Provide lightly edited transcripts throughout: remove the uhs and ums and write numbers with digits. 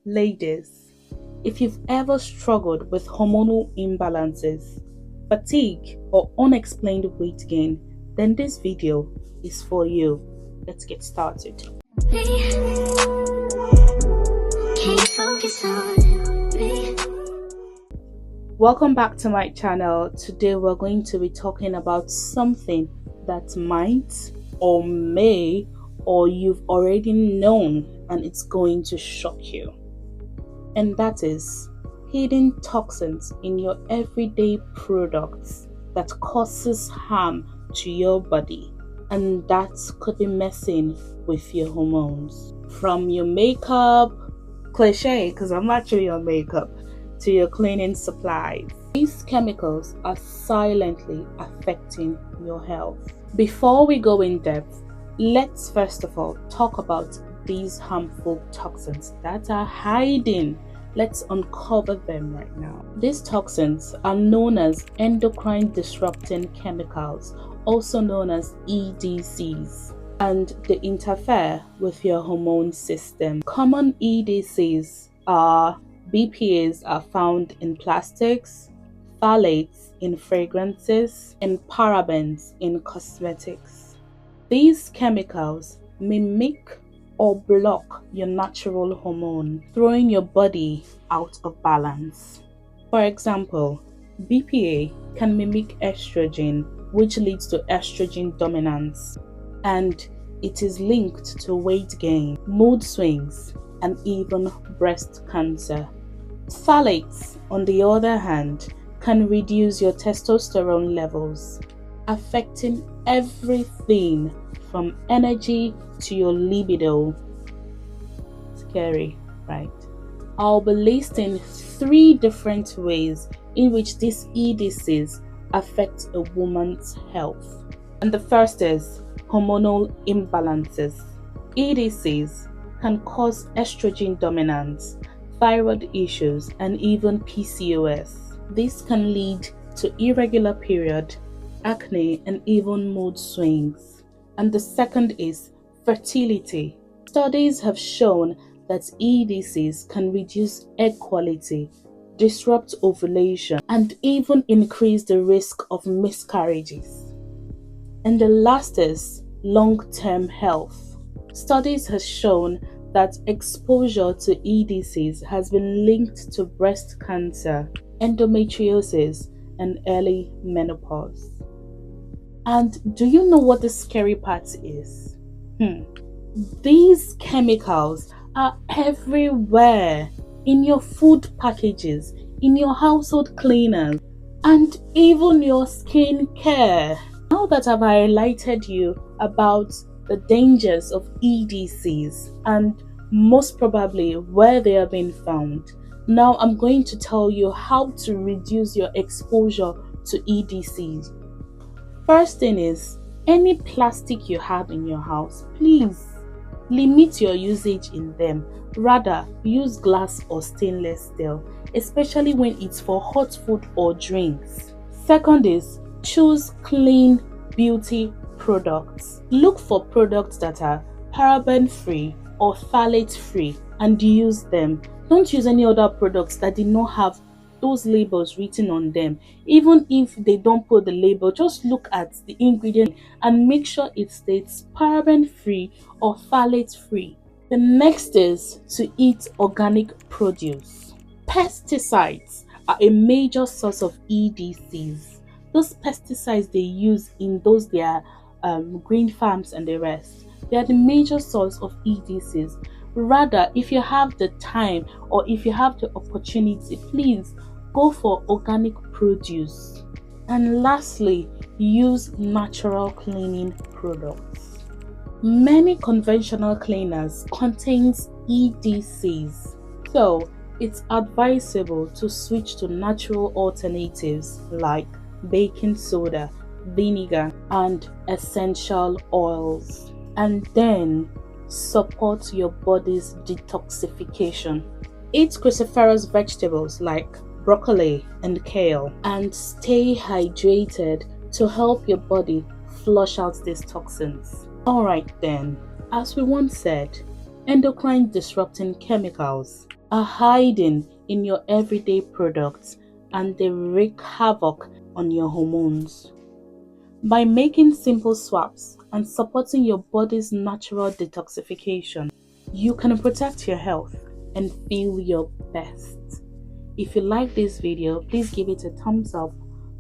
Ladies, if you've ever struggled with hormonal imbalances, fatigue, or unexplained weight gain, then this video is for you. Let's get started. Welcome back to my channel. Today we're going to be talking about something that might or may or you've already known, and it's going to shock you. And that is hidden toxins in your everyday products that causes harm to your body, and that could be messing with your hormones. From your makeup, cliche because I'm actually on makeup, to your cleaning supplies. These chemicals are silently affecting your health. Before we go in depth, let's first of all talk about these harmful toxins that are hiding. Let's uncover them right now. These toxins are known as endocrine-disrupting chemicals, also known as EDCs, and they interfere with your hormone system. Common EDCs are BPAs are found in plastics, phthalates in fragrances, and parabens in cosmetics. These chemicals mimic or block your natural hormone, throwing your body out of balance. For example, BPA can mimic estrogen, which leads to estrogen dominance, and it is linked to weight gain, mood swings, and even breast cancer. Phthalates, on the other hand, can reduce your testosterone levels, affecting everything from energy to your libido. Scary, right? I'll be listing 3 different ways in which these EDCs affect a woman's health. And the first is hormonal imbalances. EDCs can cause estrogen dominance, thyroid issues, and even PCOS. This can lead to irregular period, acne, and even mood swings. And the second is fertility. Studies have shown that EDCs can reduce egg quality, disrupt ovulation, and even increase the risk of miscarriages. And the last is long-term health. Studies have shown that exposure to EDCs has been linked to breast cancer, endometriosis, and early menopause. And do you know what the scary part is? These chemicals are everywhere, in your food packages, in your household cleaners, and even your skin care. Now that I've highlighted you about the dangers of EDCs and most probably where they are being found, now I'm going to tell you how to reduce your exposure to EDCs. First thing is, any plastic you have in your house, please limit your usage in them. Rather, use glass or stainless steel, especially when it's for hot food or drinks. Second is, choose clean beauty products. Look for products that are paraben free or phthalate free and use them. Don't use any other products that did not have those labels written on them. Even if they don't put the label, just look at the ingredient and make sure it states paraben free or phthalate free. The next is to eat organic produce. Pesticides are a major source of EDCs. Those pesticides they use in those their green farms and the rest, they are the major source of EDCs. Rather, if you have the time or if you have the opportunity, please go for organic produce. And lastly, use natural cleaning products. Many conventional cleaners contains EDCs, so it's advisable to switch to natural alternatives like baking soda, vinegar, and essential oils. And then support your body's detoxification. Eat cruciferous vegetables like broccoli and kale, and stay hydrated to help your body flush out these toxins. Alright then, as we once said, Endocrine disrupting chemicals are hiding in your everyday products and they wreak havoc on your hormones. By making simple swaps and supporting your body's natural detoxification, you can protect your health and feel your best. If you like this video, please give it a thumbs up,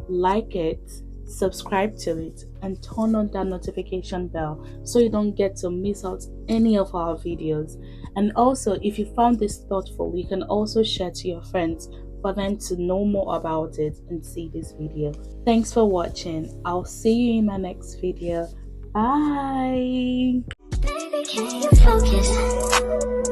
like it, subscribe to it, and turn on that notification bell so you don't get to miss out any of our videos. And also, if you found this thoughtful, you can also share to your friends for them to know more about it and see this video. Thanks for watching. I'll see you in my next video. Bye. Baby, can you focus?